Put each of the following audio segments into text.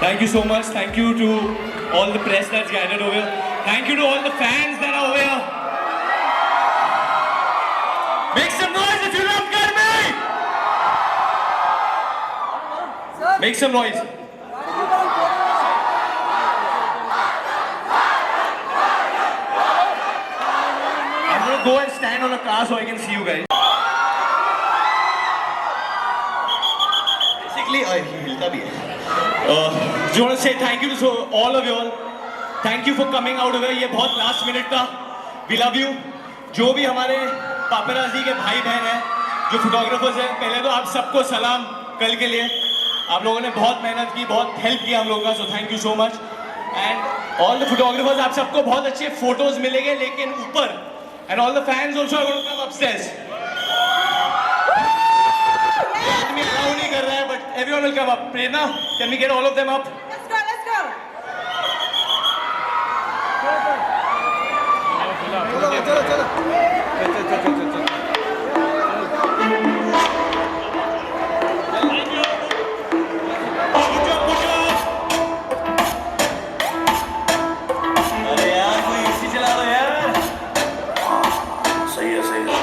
Thank you so much. Thank you to all the press that's gathered over here. Thank you to all the fans that are over here. Make some noise if you love Garmi! Make some noise. I'm gonna go and stand on a car so I can see you guys. Basically, हिलता भी है. Just want to say thank you to all of you all. Thank you for coming out over. ये बहुत last minute था. We love you. जो भी हमारे पापराजी के भाई बहन हैं, जो फोटोग्राफर्स हैं, पहले तो आप सबको सलाम कल के लिए. आप लोगों ने बहुत मेहनत की, बहुत हेल्प किया हम लोगों का, so thank you so much. And all the photographers, आप सबको बहुत अच्छे फोटोज मिलेंगे, लेकिन ऊपर. And all the fans also are going to come upstairs. आदमी allow नहीं कर रहा है, but everyone will come up. Prerna, can we get all of them up? Let's go, let's go. अरे यार कोई एसी चला दो यार. सही है सही है.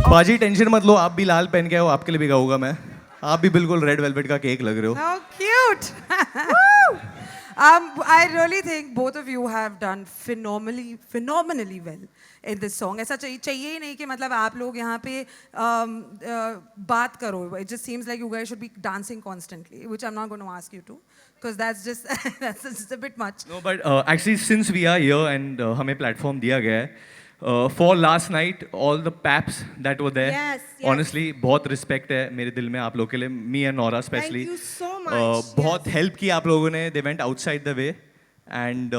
बाजी टेंशन मत लो, आप भी लाल पहन के आओ, आपके लिए भी गाऊंगा मैं. आप भी बिल्कुल रेड वेलवेट का केक लग रहे हो. How cute. I really think both of you have done phenomenally well in this song. ऐसा चाहिए ही नहीं कि मतलब आप लोग यहाँ पे बात करो. It just seems like you guys should be dancing constantly, which I'm not going to ask you to, because that's just a bit much. No, but actually since we are here and हमें platform दिया गया है, for last night all the paps that were there, Yes. honestly बहुत respect है मेरे दिल में आप लोग के लिए. Me and Nora especially. Thank you so much. बहुत help की आप लोगों ने. They went outside the way and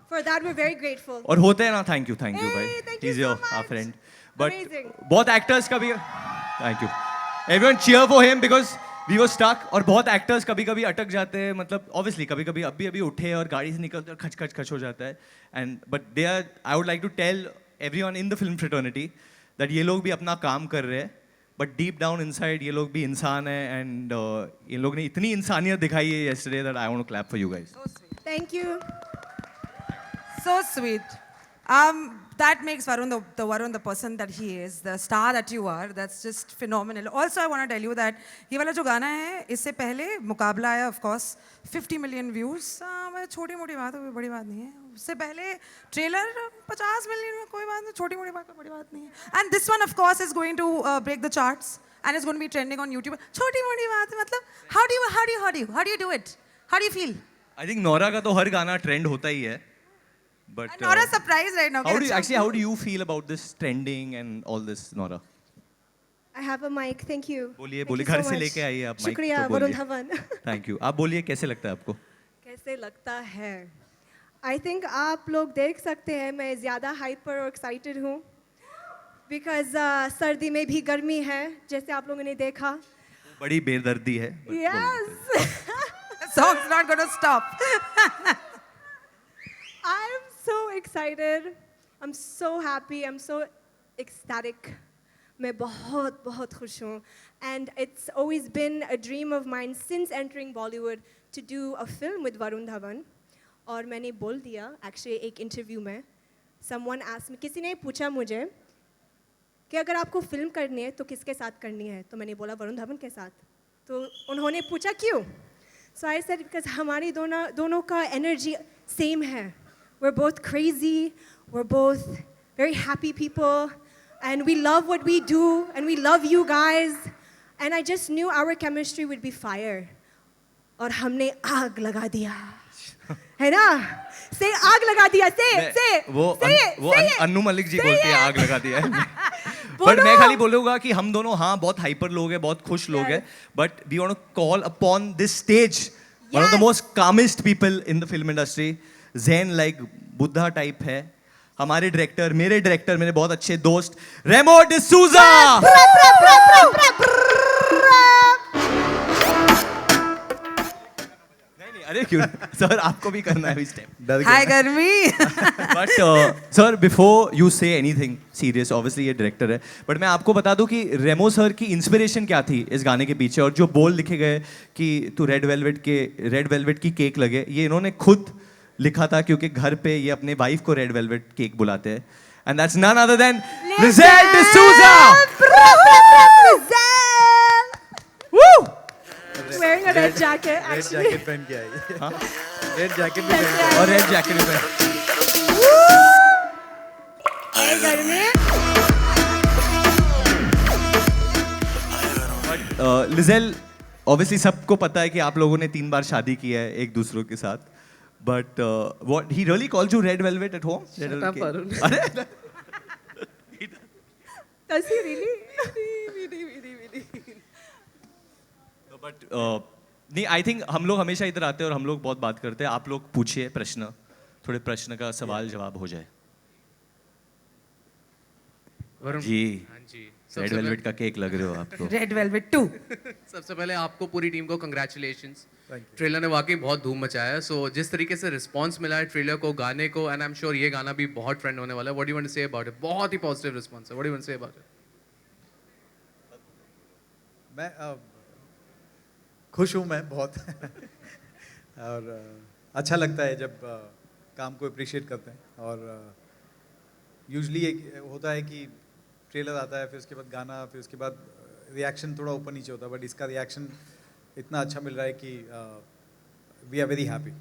For that we're very grateful. और होते हैं ना. Thank you Hey, भाई. thank you He's so your much. our friend. But Amazing. बहुत actors का भी. Thank you. Everyone cheer for him because we were stuck. और बहुत actors कभी-कभी अटक जाते हैं. मतलब obviously कभी-कभी अभी उठे और गाड़ी से निकलते और खच हो जाता है. And but they are. I would like to tell everyone in the film fraternity that ये लोग भी अपना काम कर रहे हैं. But deep down inside ये लोग भी इंसान हैं and ये लोग ने इतनी इंसानियत दिखाई है yesterday that I want to clap for you guys. So sweet. Thank you. So sweet. That makes Varun the Varun the person that he is, the star that you are. That's just phenomenal. Also, I want to tell you that ये वाला जो गाना है, इससे पहले मुकाबला आया, of course, 50 million views. छोटी मोटी बात है, बड़ी बात नहीं है. उससे पहले ट्रेलर 50 million में कोई बात नहीं, छोटी मोटी बात है, बड़ी बात नहीं है. And this one, of course, is going to break the charts and it's going to be trending on YouTube. छोटी मोटी बात है, मतलब how do you do it? How do you feel? I think Nora का तो हर गाना trend होता ही है. But I'm not surprised right now. how do you feel about this trending and all this, Nora? I have a mic. Thank you. बोलिए Thank बोलिए you so घर से much. लेके आइए आप माइक शुक्रिया तो वरुण बोलिए धवन. थैंक यू आप बोलिए कैसे लगता है आपको कैसे लगता है? I think आप लोग देख सकते हैं मैं ज़्यादा हाइपर और एक्साइटेड हूँ बिकॉज सर्दी में भी गर्मी है जैसे आप लोगों ने देखा. बड़ी बेदर्दी है but बोलिए। Yes. The song's not going to stop. I'm so excited. I'm so happy. I'm so ecstatic. मैं बहुत बहुत खुश हूँ. And it's always been a dream of mine since entering Bollywood to do a film with Varun Dhawan. और मैंने बोल दिया actually एक इंटरव्यू में. Someone asked me, किसी ने पूछा मुझे कि अगर आपको फिल्म करनी है तो किसके साथ करनी है, तो मैंने बोला वरुण धवन के साथ. तो उन्होंने पूछा क्यों? So I said because हमारी दोनों का energy same है. We're both crazy, we're both very happy people, and we love what we do, and we love you guys. And I just knew our chemistry would be fire. और हमने आग लगा दिया. है ना? Say आग लगा दिया. Say. वो अन्नू मलिक जी Say बोलती है it. आग लगा दिया है बट बोलो. मैं खाली बोलूंगा कि हम दोनों हाँ बहुत हाइपर लोग हैं बहुत खुश लोग हैं but we want to call upon this stage one of the Yes. Most calmest people in the film industry zen like Buddha type है हमारे डायरेक्टर मेरे बहुत अच्छे दोस्त रेमो डिसूजा नहीं अरे क्यों सर आपको भी करना है इस time Hi, Garmi. But sir before you say anything serious obviously ये डायरेक्टर है बट मैं आपको बता दूं कि रेमो सर की इंस्पिरेशन क्या थी इस गाने के पीछे और जो बोल लिखे गए कि तू रेड वेलवेट की केक लगे ये इन्होंने खुद लिखा था क्योंकि घर पे ये अपने वाइफ को रेड वेलवेट केक बुलाते हैं and that's none other than Lizelle D'Souza Wearing a red jacket red actually. Jacket पहन के आई रेड जैकेट भी पहन के आई और रेड जैकेट में Hey, गर्मी. लिजेल ऑब्वियसली सबको पता है कि आप लोगों ने 3 बार शादी की है एक दूसरों के साथ but what he really calls you read velvet at home अरे Does he really? बट नहीं आई थिंक हम लोग हमेशा इधर आते हैं और हम लोग बहुत बात करते हैं आप लोग पूछिए प्रश्न थोड़े प्रश्न का सवाल जवाब हो जाए वरुण जी हाँ जी रेड वेलवेट का केक लग रहे हो आप तो Red Velvet 2. सबसे पहले आपको पूरी टीम को कंग्रेचुलेशंस Thank you. ट्रेलर ने वाकई बहुत धूम मचाया है सो जिस तरीके से रिस्पांस मिला है ट्रेलर को गाने को एंड आई एम श्योर ये गाना भी बहुत ट्रेंड होने वाला है what do you want to say about it बहुत ही पॉजिटिव रिस्पांस है what do you want to say about it मैं खुश हूँ मैं बहुत और अच्छा लगता है जब काम को अप्रिशिएट करते हैं और यूजली होता है कि ट्रेलर आता है फिर उसके बाद गाना फिर उसके बाद रिएक्शन थोड़ा ऊपर नीचे होता है बट इसका रिएक्शन इतना अच्छा मिल रहा है कि we are very happy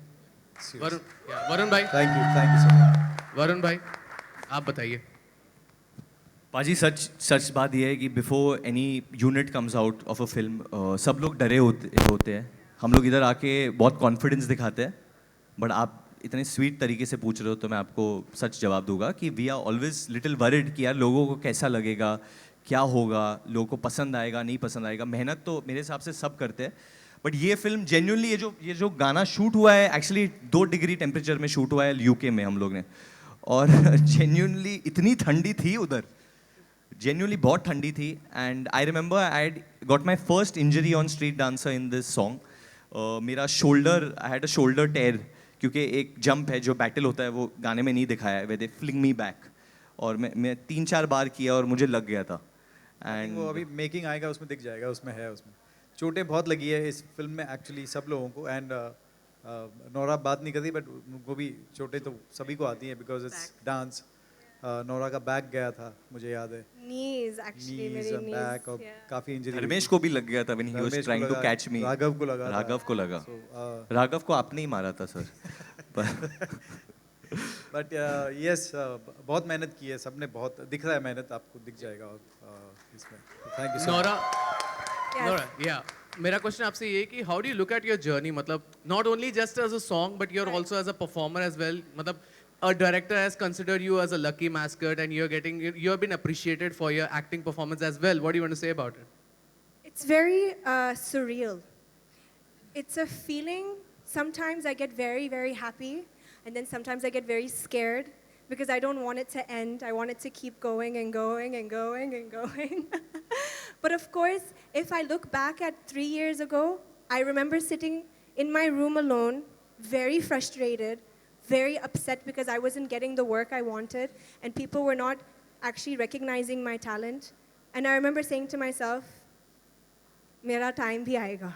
Varun भाई thank you so much Varun भाई आप बताइए पाजी सच बात यह है कि before any unit comes out of a film सब लोग डरे होते हैं हम लोग इधर आके बहुत कॉन्फिडेंस दिखाते हैं बट आप इतने स्वीट तरीके से पूछ रहे हो तो मैं आपको सच जवाब दूंगा कि we are always little worried कि यार लोगों को कैसा लगेगा क्या होगा लोगों को पसंद आएगा नहीं पसंद आएगा मेहनत तो मेरे हिसाब से सब करते हैं बट ये फिल्म जेन्युइनली ये जो गाना शूट हुआ है एक्चुअली 2 डिग्री टेम्परेचर में शूट हुआ है यूके में हम लोग ने और जेन्युइनली इतनी ठंडी थी उधर genuinely बहुत ठंडी थी and I remember I had got my first injury on street dancer in this song मेरा shoulder I had a shoulder tear क्योंकि एक जंप है जो बैटल होता है वो गाने में नहीं दिखाया है वे दे फ्लिंग मी बैक और मैं 3-4 बार किया और मुझे लग गया था एंड वो अभी मेकिंग आएगा उसमें दिख जाएगा उसमें है उसमें चोटें बहुत लगी है इस फिल्म में एक्चुअली सब लोगों को एंड नोरा बात नहीं करती बट उनको भी चोटें तो सभी को आती हैं बिकॉज इट्स डांस नोरा का बैक गया था मुझे याद है Knees actually मेरी knees. बैक और Yeah. काफी इंजरी धर्मेश को भी लग गया था when he was trying to catch me Raghav को लगा राघव को लगा So, राघव को आपने ही मारा था सर बट यस बहुत मेहनत की है सबने बहुत दिख रहा है मेहनत आपको दिख जाएगा और इसमें thank you so Nora Yes. Nora या मेरा क्वेश्चन आपसे ये है कि how do you look at your journey मतलब not only just as a song but you are also as a performer as well मतलब a director has considered you as a lucky mascot and you have been appreciated for your acting performance as well. What do you want to say about it? It's very surreal. It's a feeling. Sometimes I get very, very happy, and then sometimes I get very scared because I don't want it to end. I want it to keep going and going and going and going. But of course, if I look back at 3 years ago, I remember sitting in my room alone, very frustrated, very upset because I wasn't getting the work I wanted, and people were not actually recognizing my talent. And I remember saying to myself, Mera time bhi aayega.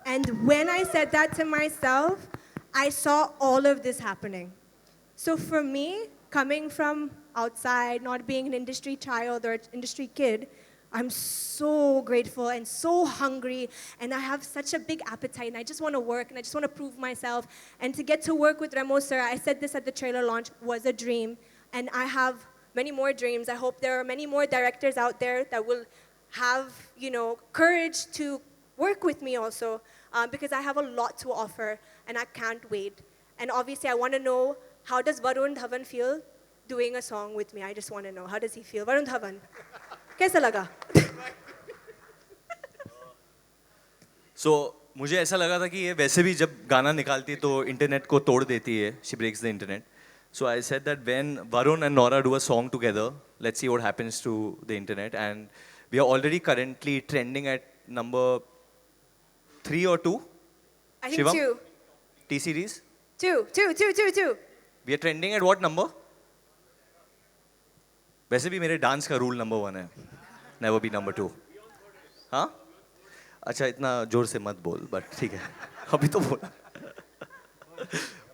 And when I said that to myself, I saw all of this happening. So for me, coming from outside, not being an industry child or an industry kid, I'm so grateful and so hungry, and I have such a big appetite, and I just want to work, and I just want to prove myself. And to get to work with Remo sir, I said this at the trailer launch, was a dream, and I have many more dreams. I hope there are many more directors out there that will have, courage to work with me also, because I have a lot to offer, and I can't wait. And obviously, I want to know, how does Varun Dhawan feel doing a song with me? I just want to know, how does he feel? Varun Dhawan, कैसा लगा? So मुझे ऐसा लगा था कि ये वैसे भी जब गाना निकालती है तो इंटरनेट को तोड़ देती है. She breaks the internet. So I said that when Varun and Nora do a song together, let's see what happens to the internet. And we are already currently trending at number 3 or 2. I think Shivam? 2. T-Series. 2. We are trending at what number? वैसे भी मेरे dance का rule number 1 है. Never be number 2. हाँ? अच्छा इतना जोर से मत बोल, but ठीक है. अभी तो बोला.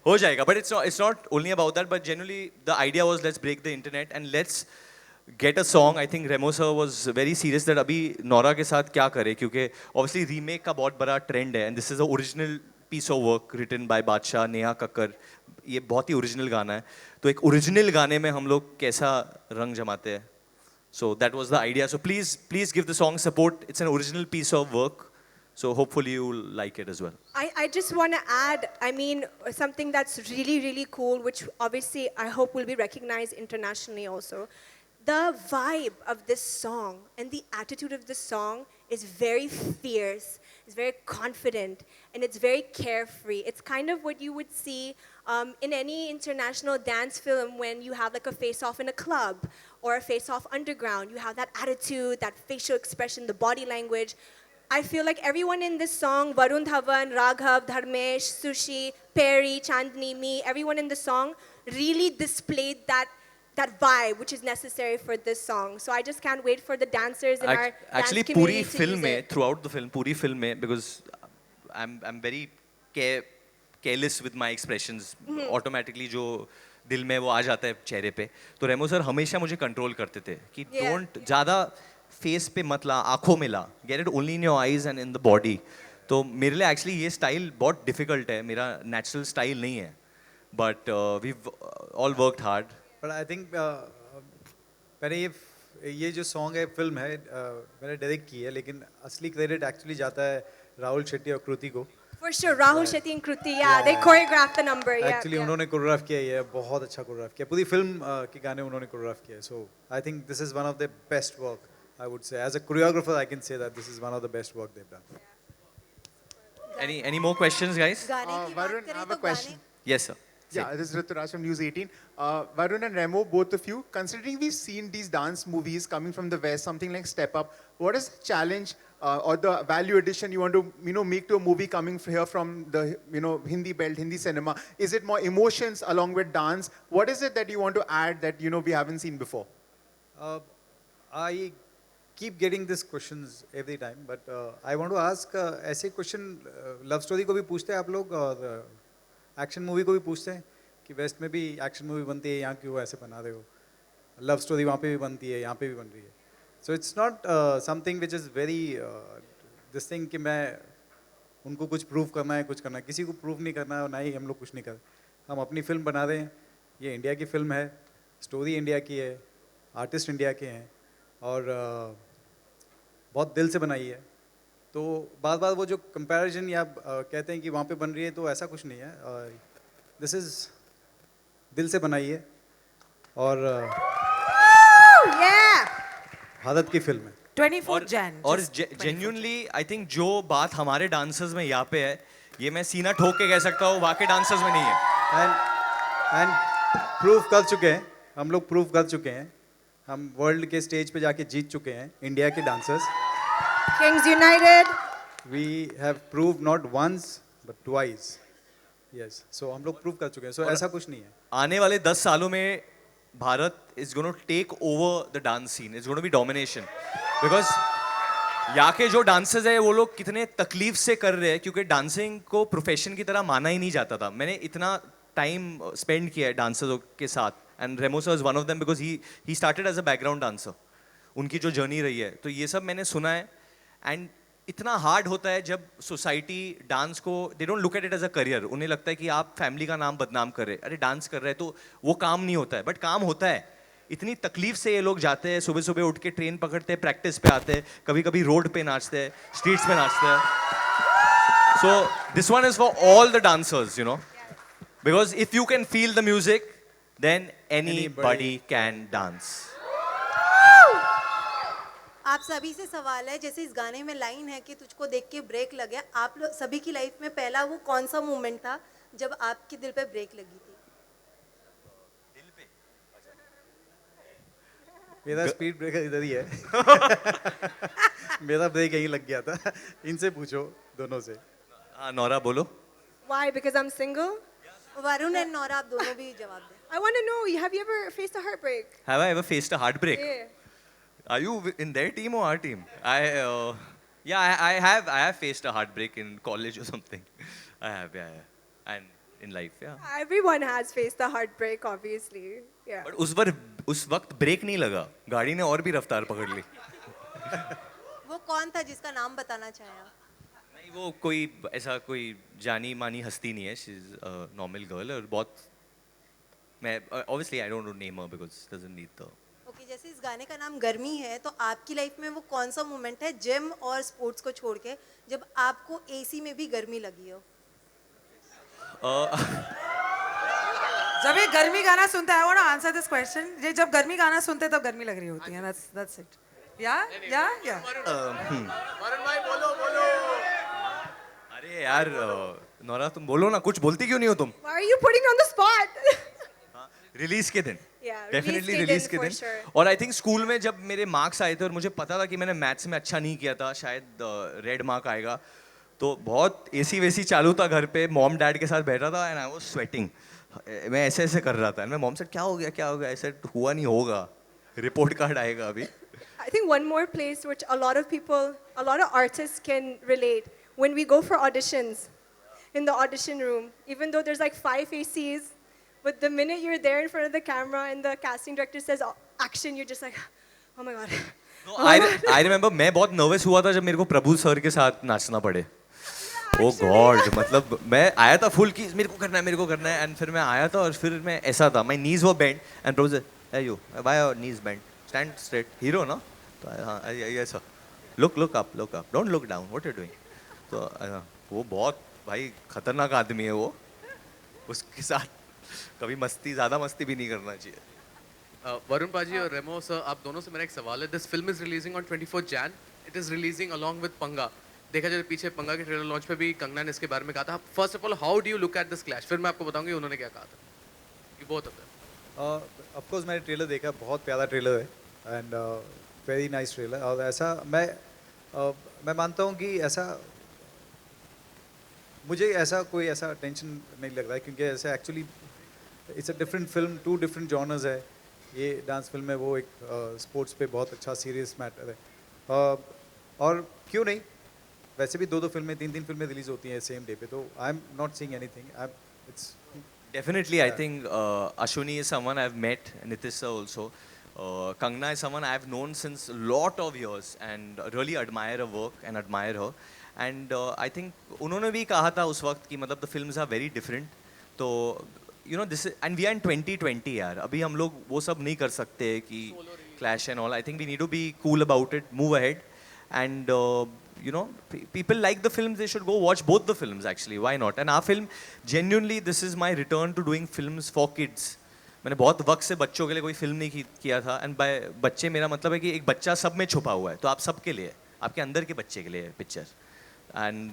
हो जाएगा, but it's not only about that, but generally the idea was let's break the internet and let's get a song. I think Remo sir was very serious that अभी नोरा के साथ क्या करे, क्योंकि obviously remake का बहुत बड़ा trend है, and this is the original piece of work written by बादशाह, नेहा कक्कर. ये बहुत ही ओरिजिनल गाना है, तो एक ओरिजिनल गाने में हम लोग कैसा रंग जमाते हैं. So that was the idea. So please give the song support. It's an original piece of work. So hopefully you'll like it as well. I just want to add, something that's really, really cool, which obviously I hope will be recognized internationally also. The vibe of this song and the attitude of this song is very fierce, it's very confident, and it's very carefree. It's kind of what you would see in any international dance film when you have like a face-off in a club or a face-off underground. You have that attitude, that facial expression, the body language. I feel like everyone in this song, Varun Dhawan, Raghav, Dharmesh, Sushi, Perry, Chandni, me, everyone in the song really displayed that vibe which is necessary for this song. So I just can't wait for the dancers in our Actually, dance पूरी community to film use में, it. throughout the film, पूरी film में, because I'm very careless with my expressions. Automatically जो दिल में वो आ जाता है चेहरे पे, तो रेमो सर हमेशा मुझे कंट्रोल करते थे कि don't ज़्यादा फेस पे मत ला, आँखों में ला, get it only in your eyes and in the body. तो मेरे लिए एक्चुअली ये स्टाइल बहुत डिफिकल्ट है, मेरा नेचुरल स्टाइल नहीं है, but we've all worked hard. But I think मैंने ये जो सॉन्ग है, फिल्म है, मैंने डायरेक्ट की है, लेकिन असली क्रेडिट एक्चुअली जाता है राहुल शेट्टी और कृति को. For sure, Rahul Shetty and Kruti, they choreographed the number. Actually उन्होंने कोरियोग्राफ किया है, बहुत अच्छा कोरियोग्राफ किया, पूरी फिल्म के गाने उन्होंने कोरियोग्राफ किया है. So I think this is one of the best work, I would say as a choreographer I can say that this is one of the best work they have done. Any more questions, guys? Varun, I have a question. Yes, sir. Yeah, this is Rituraj from News 18. Varun and Remo, both of you, considering we've seen these dance movies coming from the West, something like Step Up, what is the challenge or the value addition you want to make to a movie coming here from the Hindi belt, Hindi cinema? Is it more emotions along with dance? What is it that you want to add that we haven't seen before? I keep getting these questions every time, but I want to ask ऐसे question love story को भी पूछते हैं आप लोग और action movie को भी पूछते हैं कि वेस्ट में भी एक्शन मूवी बनती है, यहाँ क्यों ऐसे बना रहे हो, लव स्टोरी वहाँ पे भी बनती है, यहाँ पे भी बन रही है. So it's not something which is very this thing कि मैं उनको कुछ प्रूव करना है, कुछ करना है, किसी को प्रूव नहीं करना है और ना ही हम लोग कुछ नहीं कर. हम अपनी फिल्म बना रहे हैं, ये इंडिया की फिल्म है, स्टोरी इंडिया की है, आर्टिस्ट इंडिया के हैं और बहुत दिल से बनाई है. तो बार बार वो जो कंपैरिजन या कहते हैं कि वहाँ पे बन रही है, तो ऐसा कुछ नहीं है. दिस इज़ दिल से बनाई है और Yeah! आदत की फिल्म है 24th Jan. और just 24th genuinely I think जो बात हमारे डांसर्स में यहाँ पे है ये मैं सीना ठोक के कह सकता हूँ वाकई डांसर्स में नहीं है। एंड प्रूफ कर चुके हैं, हम लोग प्रूफ कर चुके हैं, हम वर्ल्ड के स्टेज पे जाके जीत चुके हैं इंडिया के dancers. Kings United. We have prove not once but twice. Yes, so हम लोग प्रूव कर चुके हैं, सो ऐसा कुछ नहीं है। आने वाले 10 सालों में Bharat is gonna take over the dance scene, is gonna be domination, because यहाँ के जो डांसर्स है वो लोग कितने तकलीफ से कर रहे हैं क्योंकि डांसिंग को प्रोफेशन की तरह माना ही नहीं जाता था। मैंने इतना टाइम स्पेंड किया है डांसर्स के साथ and Remo sir is one of them because he started as a background dancer. उनकी जो जर्नी रही है तो ये सब मैंने सुना है एंड इतना हार्ड होता है जब सोसाइटी डांस को they don't look at it as a career. उन्हें लगता है कि आप फैमिली का नाम बदनाम कर रहे हैं, अरे डांस कर रहे हैं तो वो काम नहीं होता है, बट काम होता है। इतनी तकलीफ से ये लोग जाते हैं, सुबह सुबह उठ के ट्रेन पकड़ते हैं, प्रैक्टिस पे आते हैं, कभी कभी रोड पे नाचते हैं, स्ट्रीट्स पे नाचते हैं। So this one is for all the dancers, you know, because if you can feel the music then anybody can dance. आप सभी से सवाल है, जैसे इस गाने में लाइन है कि तुझको देख के ब्रेक लग गया, आप लोग सभी की लाइफ में पहला वो कौन सा मोमेंट था जब आपके दिल पे ब्रेक लगी थी? मेरा स्पीड ब्रेकर इधर ही है मेरा ब्रेक यहीं लग गया था। इनसे पूछो दोनों से। हाँ नौरा बोलो। Why? Because I'm single? Varun and Nora, आप दोनों भी जवाब दें। I want to know, have you ever faced a heartbreak? Have I ever faced a heartbreak? Yeah. Are you in their team or our team? I have faced a heartbreak in college or something. I have, yeah. And in life, yeah. Everyone has faced a heartbreak, obviously. Yeah. But उस वक्त break नहीं लगा, गाड़ी ने और भी रफ्तार पकड़ ली। वो कौन था जिसका नाम बताना चाहें आप? नहीं वो कोई ऐसा कोई जानी मानी हस्ती नहीं है, शी इज नॉर्मल गर्ल और बहुत मैं obviously I don't name her because doesn't need the okay, जैसे इस गाने का नाम गर्मी है, तो आपकी लाइफ में वो कौन सा मोमेंट है जिम और स्पोर्ट्स को छोड़ के जब आपको एसी में भी गर्मी लगी हो? जब ये गर्मी गाना सुनता है, I want to answer this question. ये जब गर्मी गाना सुनते हैं तो गर्मी लग रही होती है. That's it. Yeah. वरुण भाई बोलो। अरे यार नौरा तुम बोलो ना, कुछ बोलती क्यों नहीं हो तुम? Why are you putting me on the spot? Release के दिन Yeah, डेफिनेटली release रिलीज के for दिन। sure. और आई थिंक स्कूल में जब मेरे मार्क्स आए थे और मुझे पता था कि मैंने मैथ्स में अच्छा नहीं किया था, शायद रेड मार्क आएगा, तो बहुत एसी वेसी चालू था घर पे, मॉम डैड के साथ बैठा था एंड आई वाज स्वेटिंग। मैं ऐसे ऐसे कर रहा था, मैं मॉम से क्या हो गया, ऐसे हुआ नहीं होगा, रिपोर्ट कार्ड आएगा अभी। I think one more place which a lot of people, a lot of artists can relate, when we go for auditions, in the audition room, even though there's like 5 ACs, but the minute you're there in front of the camera and the casting director says action, you're just like, oh my God. I remember मैं बहुत nervous हुआ था जब मेरे को प्रभु sir के साथ नाचना पड़े। ओ गॉड, मतलब मैं आया था फुल की मेरे को करना है एंड फिर मैं आया था और फिर मैं ऐसा था, my knees were bend and Prabhu sir, hey you, why your knees bent, stand straight, hero ना, तो हाँ ऐसा look up, don't look down, what you're doing। तो वो बहुत भाई खतरनाक आदमी है वो, उसके साथ कभी ज़्यादा मस्ती भी नहीं करना चाहिए। वरुण पाजी और रेमो सर, आप दोनों से मेरा एक सवाल है। This film is releasing on 24 Jan। It is releasing along with पंगा। देखा जाए पीछे पंगा के ट्रेलर लॉन्च पे भी कंगना ने इसके बारे में कहा था। First of all, how do you look at this clash? फिर मैं आपको बताऊंगी उन्होंने क्या कहा था। You both of them. Of course मैंने ट्रेलर देखा, बहुत प्यारा ट्रेलर है एंड वेरी नाइस ट्रेलर। और ऐसा मैं मानता हूँ कि ऐसा मुझे कोई ऐसा टेंशन नहीं लग रहा है, क्योंकि ऐसा actually it's a different film, 2 different genres है। ये डांस फिल्म है, वो एक स्पोर्ट्स पे बहुत अच्छा सीरियस मैटर है। और क्यों नहीं, वैसे भी 2 फिल्में 3 फिल्में रिलीज होती हैं सेम डे पे, तो I am not seeing anything. It's Definitely, I think Ashwini is someone I've met, Nitish sir also. Kangna is someone I've known since a lot of years and really admire her work and admire her. And I think उन्होंने भी कहा था उस वक्त कि मतलब the films are very different. तो you know this is, and we are in 2020 यार, अभी हम लोग वो सब नहीं कर सकते कि clash and all. I think we need to be cool about it, move ahead, and you know, people like the films, they should go watch both the films actually, why not? And our film, genuinely, this is my return to doing films for kids. मैंने बहुत वक्त से बच्चों के लिए कोई film नहीं किया था, एंड बाय बच्चे मेरा मतलब है कि एक बच्चा सब में छुपा हुआ है, तो आप सबके लिए, आपके अंदर के बच्चे के लिए picture, and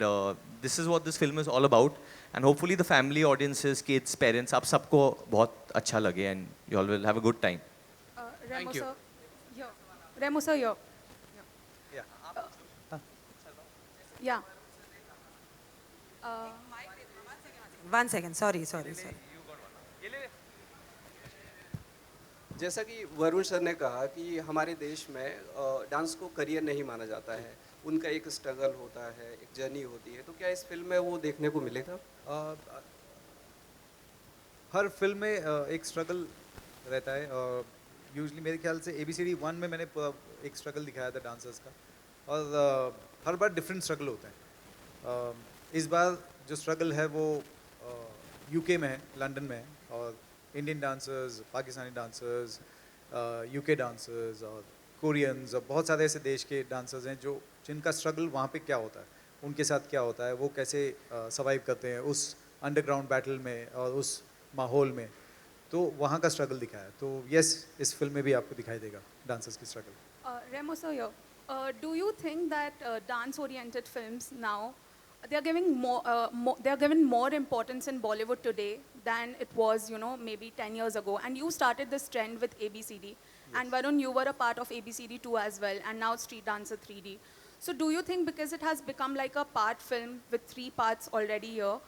this is what this film is all about, and hopefully the family audiences, kids, parents, आप सबको बहुत अच्छा लगे and you all will have a good time. Thank you. Remo sir, yo. Yeah. One second, sorry. जैसा कि Varun sir ने कहा कि हमारे देश में डांस को करियर नहीं माना जाता है, उनका एक स्ट्रगल होता है, एक जर्नी होती है, तो क्या इस फिल्म में वो देखने को मिलेगा? हर फिल्म में एक स्ट्रगल रहता है, और यूजली मेरे ख्याल से ABCD 1 में मैंने एक स्ट्रगल दिखाया था डांसर्स का, और हर बार डिफरेंट स्ट्रगल होता है. इस बार जो स्ट्रगल है वो UK में है, लंदन में है, और Indian dancers, Pakistani dancers, UK dancers और कोरियंस और बहुत सारे ऐसे देश के डांसर्स हैं जो जिनका स्ट्रगल वहाँ पे क्या होता है, उनके साथ क्या होता है, वो कैसे सर्वाइव करते हैं उस अंडरग्राउंड बैटल में और उस माहौल में, तो वहाँ का स्ट्रगल दिखाया. तो यस, इस फिल्म में भी आपको दिखाई देगा डांसर्स की struggle. Remo sir, yo. Do you think that dance-oriented films now they are giving they are given more importance in Bollywood today than it was, maybe 10 years ago? And you started this trend with ABCD, and Varun, you were a part of ABCD 2 as well, and now Street Dancer 3D. So do you think because it has become like a part film with 3 parts already here,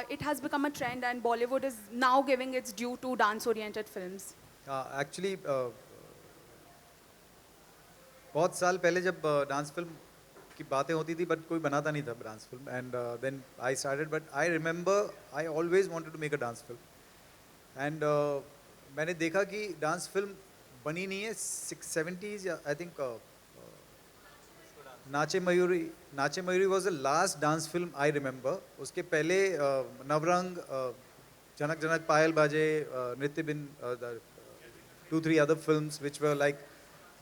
it has become a trend and Bollywood is now giving its due to dance-oriented films? Actually बहुत साल पहले जब dance film की बातें होती थी, but कोई बनाता नहीं था dance film, and then I started, but I remember I always wanted to make a dance film, and मैंने देखा कि डांस फिल्म बनी नहीं है 70s या आई थिंक नाचे Mayuri was the last dance film I remember. उसके पहले नवरंग, जनक जनक पायल बाजे, नृत्य बिन, 2-3 other films which were like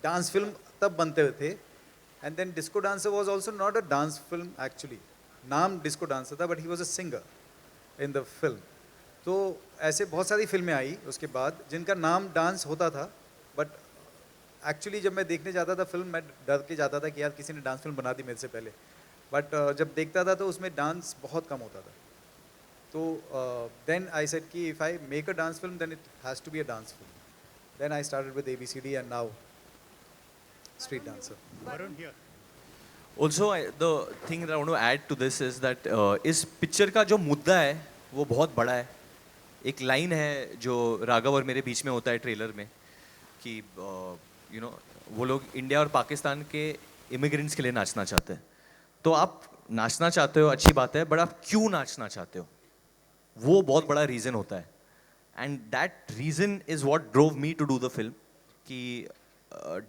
dance film तब बनते थे. And then Disco Dancer was also not a dance film actually. नाम Disco Dancer था, but he was a singer in the film. तो ऐसे बहुत सारी फिल्में आई उसके बाद जिनका नाम डांस होता था, बट एक्चुअली जब मैं देखने जाता था फिल्म, मैं डर के जाता था कि यार किसी ने डांस फिल्म बना दी मेरे से पहले, बट जब देखता था तो उसमें डांस बहुत कम होता था. तो देन आई सेड कि if I make a dance film then it has to be a dance film. Then I started with ABCD and now Street Dancer. Also, the thing that I want to add to this is that इस picture का जो मुद्दा है वो बहुत बड़ा है. एक लाइन है जो राघव और मेरे बीच में होता है ट्रेलर में कि वो लोग इंडिया और पाकिस्तान के इमिग्रेंट्स के लिए नाचना चाहते हैं. तो आप नाचना चाहते हो, अच्छी बात है, बट आप क्यों नाचना चाहते हो, वो बहुत बड़ा रीज़न होता है. And that reason is what drove me to do the film कि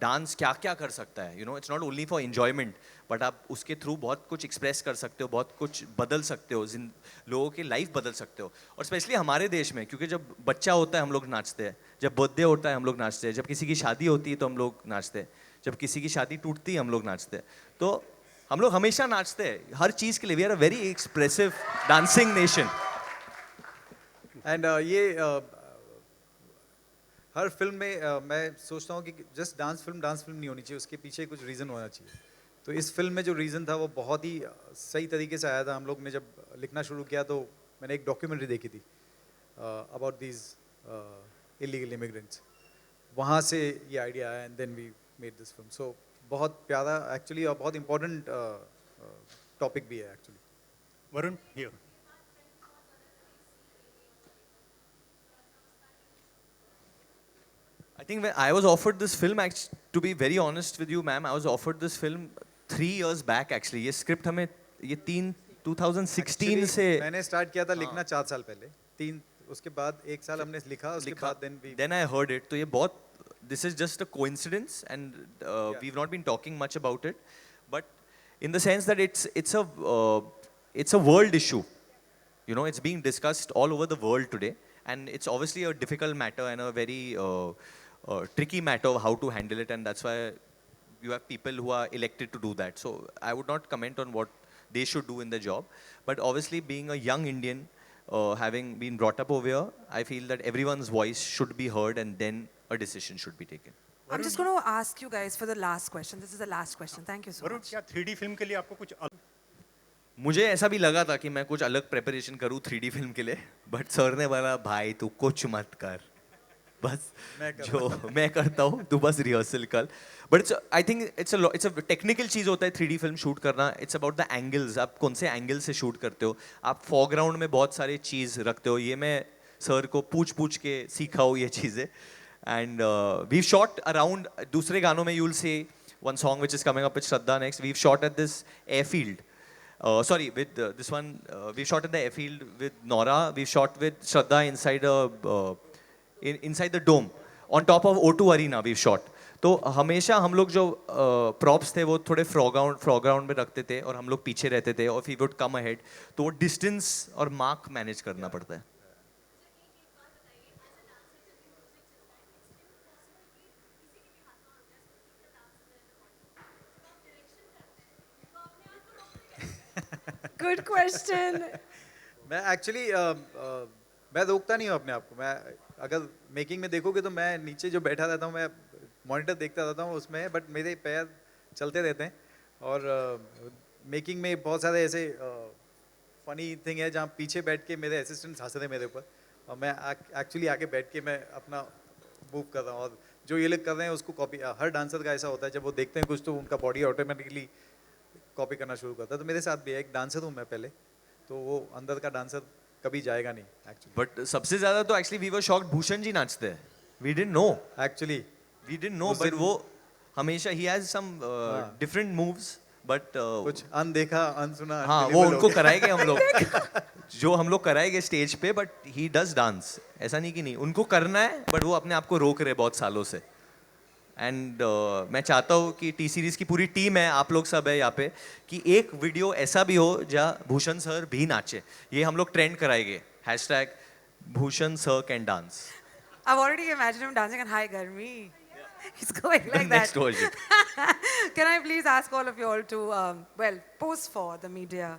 डांस क्या क्या कर सकता है. It's not only for enjoyment, but आप उसके थ्रू बहुत कुछ एक्सप्रेस कर सकते हो, बहुत कुछ बदल सकते हो, लोगों की लाइफ बदल सकते हो. और स्पेशली हमारे देश में, क्योंकि जब बच्चा होता है हम लोग नाचते हैं, जब बर्थडे होता है हम लोग नाचते हैं, जब किसी की शादी होती है तो हम लोग नाचते हैं, जब किसी की शादी टूटती है हम लोग नाचते हैं. तो हम लोग हमेशा नाचते हैं हर चीज़ के लिए. We are a very expressive dancing nation. And ये हर फिल्म में मैं सोचता हूँ कि जस्ट डांस फिल्म नहीं होनी चाहिए, उसके पीछे कुछ रीज़न होना चाहिए. तो इस फिल्म में जो रीज़न था वो बहुत ही सही तरीके से आया था. हम लोग ने जब लिखना शुरू किया तो मैंने एक डॉक्यूमेंट्री देखी थी अबाउट दीज इलीगल इमिग्रेंट्स, वहाँ से ये आइडिया आया, and then we made this film. So बहुत प्यारा एक्चुअली और बहुत इम्पोर्टेंट टॉपिक भी है actually. Varun, here. I think when I was offered this film, to be very honest with you, ma'am, I was offered this film 3 years back actually. ये script हमें ये 2016 Actually, से मैंने स्टार्ट किया था लिखना 4 साल पहले, 3 उसके बाद 1 साल हमने लिखा, उसके बाद then I heard it. तो ये बहुत, this is just a coincidence, and we've not been talking much about it, but in the sense that it's a world issue. It's being discussed all over the world today, and it's obviously a difficult matter and a very tricky matter of how to handle it, and that's why you have people who are elected to do that. So I would not comment on what they should do in their job, but obviously being a young Indian having been brought up over here, I feel that everyone's voice should be heard and then a decision should be taken. I'm just going to ask you guys for the last question. This is the last question. Thank you so Varun much. क्या 3D film के लिए आपको कुछ मुझे ऐसा भी लगा था कि मैं कुछ अलग प्रिपरेशन करूँ 3D फिल्म के लिए, बट सर ने बोला भाई तू कुछ मत कर, बस जो मैं करता हूँ तू बस रिहर्सल कर. But I think it's a technical चीज़ होता है 3D फिल्म शूट करना. इट्स अबाउट द एंगल्स, आप कौन से एंगल से शूट करते हो. आप फॉरग्राउंड में बहुत सारी चीज़ रखते हो. ये मैं सर को पूछ के सीखा हूँ ये चीज़ें. एंड वी शॉट अराउंड दूसरे गानों में, you will say one song which is coming up with Shraddha next. We shot at this airfield. Sorry, with this one, we shot in the airfield with Nora. We shot with Shraddha inside the dome, on top of O2 Arena. We've shot. तो हमेशा हम लोग जो props थे वो थोड़े फ्रॉगराउंड में रखते थे और हम लोग पीछे रहते थे, और वी वुड कम अहेड. तो वो डिस्टेंस और मार्क मैनेज करना पड़ता है. Good question. मैं एक्चुअली मैं रोकता नहीं हूँ अपने आप को. मैं अगर मेकिंग में देखोगे तो मैं नीचे जो बैठा रहता हूँ, मैं मॉनिटर देखता रहता हूँ उसमें, बट मेरे पैर चलते रहते हैं. और मेकिंग में बहुत सारे ऐसे फनी थिंग है जहाँ पीछे बैठ के मेरे असिस्टेंट्स हंस रहे हैं मेरे ऊपर, और मैं एक्चुअली आके बैठ के मैं अपना मूव कर रहा हूँ. और जो ये लोग कर रहे हैं उसको कॉपी, हर डांसर का ऐसा होता है, जब वो देखते हैं कुछ तो उनका बॉडी ऑटोमेटिकली कॉपी करना शुरू करता है. तो मेरे साथ भी है, एक डांसर हूँ मैं पहले, तो वो अंदर का डांसर कभी जाएगा नहीं एक्चुअली. बट सबसे ज्यादा तो actually we were shocked Bhushan ji नाचते हैं. We didn't know, actually we didn't know, but वो हमेशा ही has some different moves, but कुछ अनदेखा अनसुना. हाँ, वो उनको कराएंगे हम लोग जो हम लोग कराएंगे स्टेज पे. बट ही डज डांस, ऐसा नहीं कि नहीं, उनको करना है, बट वो अपने आप को रोक रहे बहुत सालों से. एंड मैं चाहता हूँ कि टी सीरीज की पूरी टीम है, आप लोग सब है यहाँ पे, कि एक वीडियो ऐसा भी हो जहाँ भूषण सर भी नाचे. ये हम लोग ट्रेंड कराएंगे, hashtag Bhushan sir can dance. I've already imagined him dancing on Hi Garmi. He's going like that. Next version. Can I please ask all of you all to, pose for the media.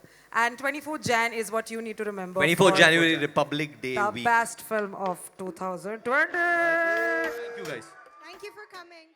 And 24th Jan is what you need to remember. 24th January, Republic Day the week. best film of 2020. Thank you guys. Thank you for coming.